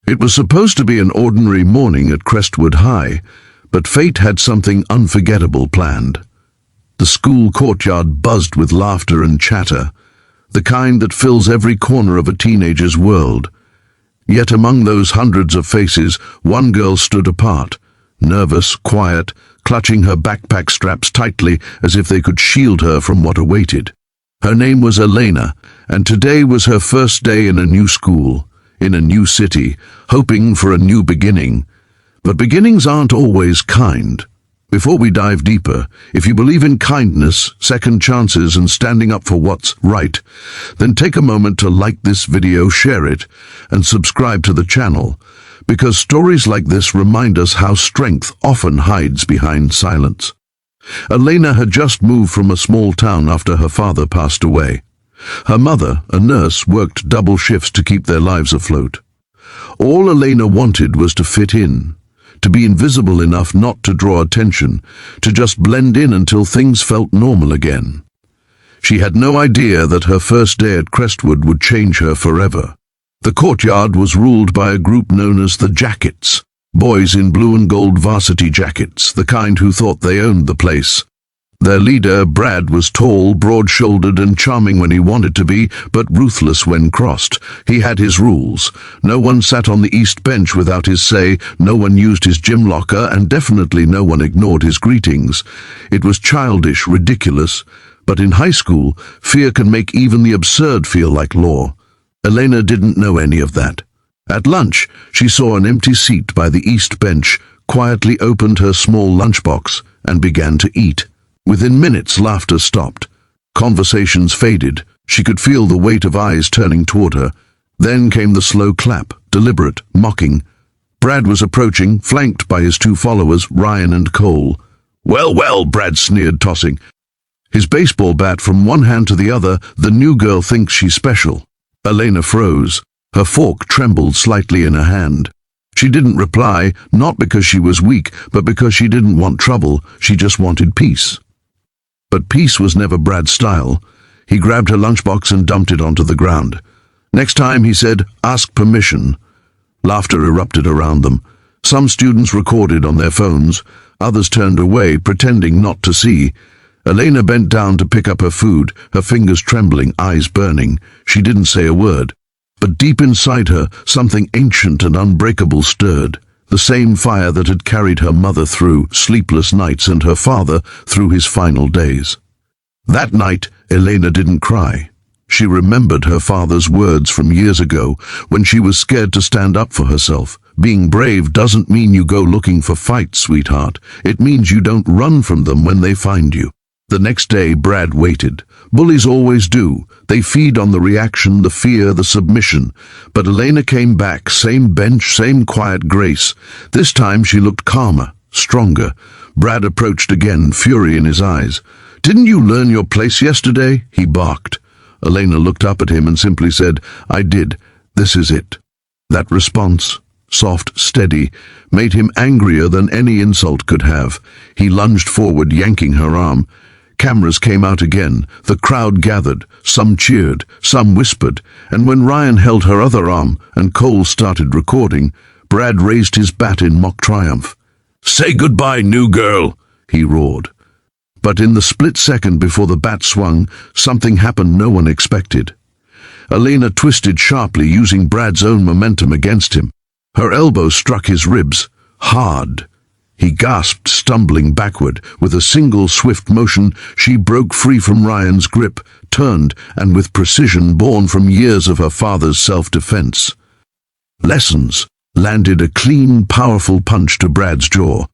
It was supposed to be an ordinary morning at Crestwood High, but fate had something unforgettable planned. The school courtyard buzzed with laughter and chatter, the kind that fills every corner of a teenager's world. Yet among those hundreds of faces, one girl stood apart, nervous, quiet, clutching her backpack straps tightly as if they could shield her from what awaited. Her name was Elena, and today was her first day in a new school, in a new city, hoping for a new beginning. But beginnings aren't always kind. Before we dive deeper, if you believe in kindness, second chances, and standing up for what's right, then take a moment to like this video, share it, and subscribe to the channel, because stories like this remind us how strength often hides behind silence. Elena had just moved from a small town after her father passed away. Her mother, a nurse, worked double shifts to keep their lives afloat. All Elena wanted was to fit in, to be invisible enough not to draw attention, to just blend in until things felt normal again. She had no idea that her first day at Crestwood would change her forever. The courtyard was ruled by a group known as the Jackets, boys in blue and gold varsity jackets, the kind who thought they owned the place. Their leader, Brad, was tall, broad-shouldered and charming when he wanted to be, but ruthless when crossed. He had his rules. No one sat on the east bench without his say, no one used his gym locker, and definitely no one ignored his greetings. It was childish, ridiculous, but in high school, fear can make even the absurd feel like law. Elena didn't know any of that. At lunch, she saw an empty seat by the east bench, quietly opened her small lunchbox, and began to eat. Within minutes, laughter stopped. Conversations faded. She could feel the weight of eyes turning toward her. Then came the slow clap, deliberate, mocking. Brad was approaching, flanked by his two followers, Ryan and Cole. "Well, well," Brad sneered, tossing his baseball bat from one hand to the other. "The new girl thinks she's special." Elena froze. Her fork trembled slightly in her hand. She didn't reply, not because she was weak, but because she didn't want trouble. She just wanted peace. But peace was never Brad's style. He grabbed her lunchbox and dumped it onto the ground. "Next time," he said, "ask permission." Laughter erupted around them. Some students recorded on their phones. Others turned away, pretending not to see. Elena bent down to pick up her food, her fingers trembling, eyes burning. She didn't say a word. But deep inside her, something ancient and unbreakable stirred. The same fire that had carried her mother through sleepless nights and her father through his final days. That night, Elena didn't cry. She remembered her father's words from years ago when she was scared to stand up for herself. "Being brave doesn't mean you go looking for fights, sweetheart. It means you don't run from them when they find you." The next day, Brad waited. Bullies always do. They feed on the reaction, the fear, the submission. But Elena came back, same bench, same quiet grace. This time she looked calmer, stronger. Brad approached again, fury in his eyes. "Didn't you learn your place yesterday?" he barked. Elena looked up at him and simply said, "I did. This is it." That response, soft, steady, made him angrier than any insult could have. He lunged forward, yanking her arm. Cameras came out again. The crowd gathered. Some cheered, some whispered, and when Ryan held her other arm and Cole started recording, Brad raised his bat in mock triumph. "Say goodbye, new girl," he roared. But in the split second before the bat swung, something happened no one expected. Elena twisted sharply, using Brad's own momentum against him. Her elbow struck his ribs, hard. He gasped, stumbling backward. With a single swift motion, she broke free from Ryan's grip, turned, and with precision born from years of her father's self-defense. Lessons landed a clean, powerful punch to Brad's jaw.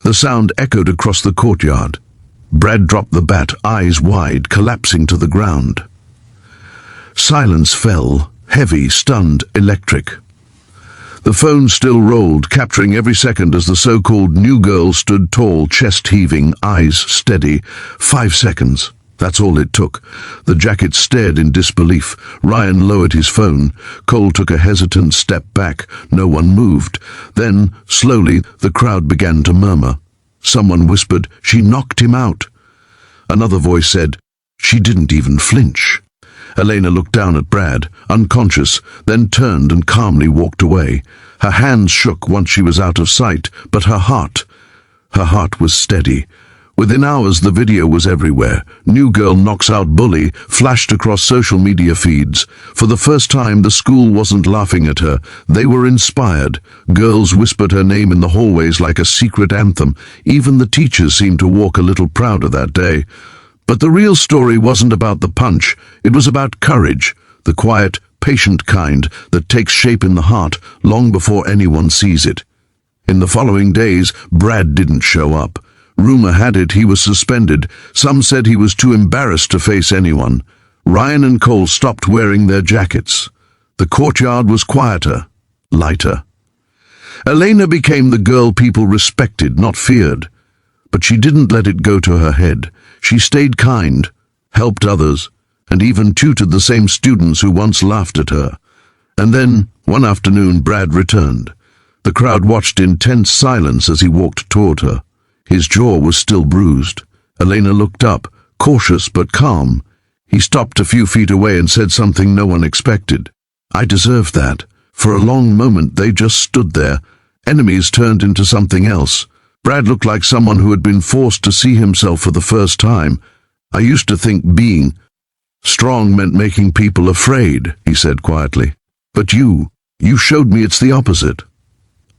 The sound echoed across the courtyard. Brad dropped the bat, eyes wide, collapsing to the ground. Silence fell, heavy, stunned, electric. The phone still rolled, capturing every second as the so-called new girl stood tall, chest heaving, eyes steady. 5 seconds. That's all it took. The Jackets stared in disbelief. Ryan lowered his phone. Cole took a hesitant step back. No one moved. Then, slowly, the crowd began to murmur. Someone whispered, "She knocked him out." Another voice said, "She didn't even flinch." Elena looked down at Brad, unconscious, then turned and calmly walked away. Her hands shook once she was out of sight, but her heart was steady. Within hours, the video was everywhere. New girl knocks out bully, flashed across social media feeds. For the first time, the school wasn't laughing at her. They were inspired. Girls whispered her name in the hallways like a secret anthem. Even the teachers seemed to walk a little prouder that day. But the real story wasn't about the punch. It was about courage, the quiet, patient kind that takes shape in the heart long before anyone sees it. In the following days, Brad didn't show up. Rumor had it he was suspended. Some said he was too embarrassed to face anyone. Ryan and Cole stopped wearing their jackets. The courtyard was quieter, lighter. Elena became the girl people respected, not feared. But she didn't let it go to her head. She stayed kind, helped others, and even tutored the same students who once laughed at her. And then, one afternoon, Brad returned. The crowd watched in tense silence as he walked toward her. His jaw was still bruised. Elena looked up, cautious but calm. He stopped a few feet away and said something no one expected. "I deserved that." For a long moment they just stood there. Enemies turned into something else. Brad looked like someone who had been forced to see himself for the first time. "I used to think being strong meant making people afraid," he said quietly. "But you showed me it's the opposite."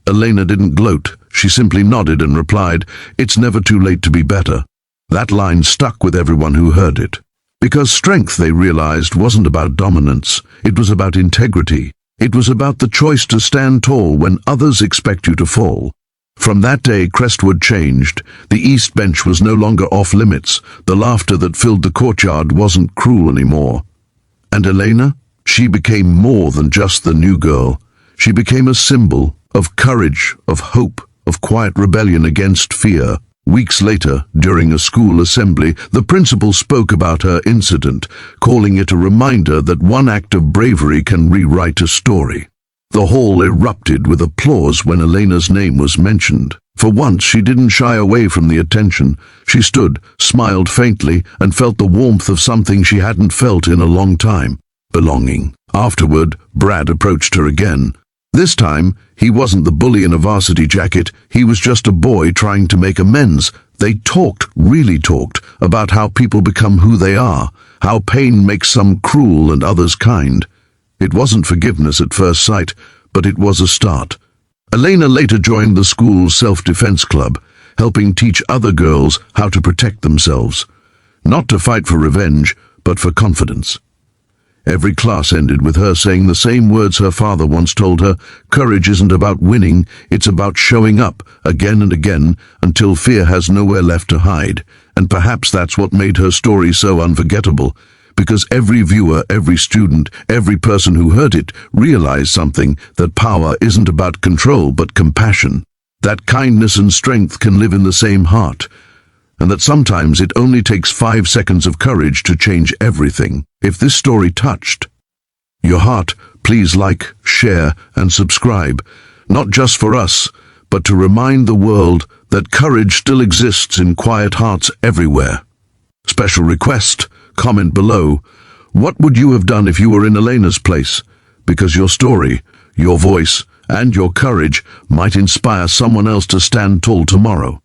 Elena didn't gloat. She simply nodded and replied, "It's never too late to be better." That line stuck with everyone who heard it. Because strength, they realized, wasn't about dominance. It was about integrity. It was about the choice to stand tall when others expect you to fall. From that day, Crestwood changed. The East Bench was no longer off limits. The laughter that filled the courtyard wasn't cruel anymore. And Elena? She became more than just the new girl. She became a symbol of courage, of hope, of quiet rebellion against fear. Weeks later, during a school assembly, the principal spoke about her incident, calling it a reminder that one act of bravery can rewrite a story. The hall erupted with applause when Elena's name was mentioned. For once, she didn't shy away from the attention. She stood, smiled faintly, and felt the warmth of something she hadn't felt in a long time: belonging. Afterward, Brad approached her again. This time, he wasn't the bully in a varsity jacket. He was just a boy trying to make amends. They talked, really talked, about how people become who they are, how pain makes some cruel and others kind. It wasn't forgiveness at first sight, but it was a start. Elena later joined the school's self-defense club, helping teach other girls how to protect themselves. Not to fight for revenge, but for confidence. Every class ended with her saying the same words her father once told her: "Courage isn't about winning, it's about showing up again and again until fear has nowhere left to hide." And perhaps that's what made her story so unforgettable, because every viewer, every student, every person who heard it realized something: that power isn't about control but compassion, that kindness and strength can live in the same heart, and that sometimes it only takes 5 seconds of courage to change everything. If this story touched your heart, please like, share, and subscribe, not just for us, but to remind the world that courage still exists in quiet hearts everywhere. Special request: comment below. What would you have done if you were in Elena's place? Because your story, your voice, and your courage might inspire someone else to stand tall tomorrow.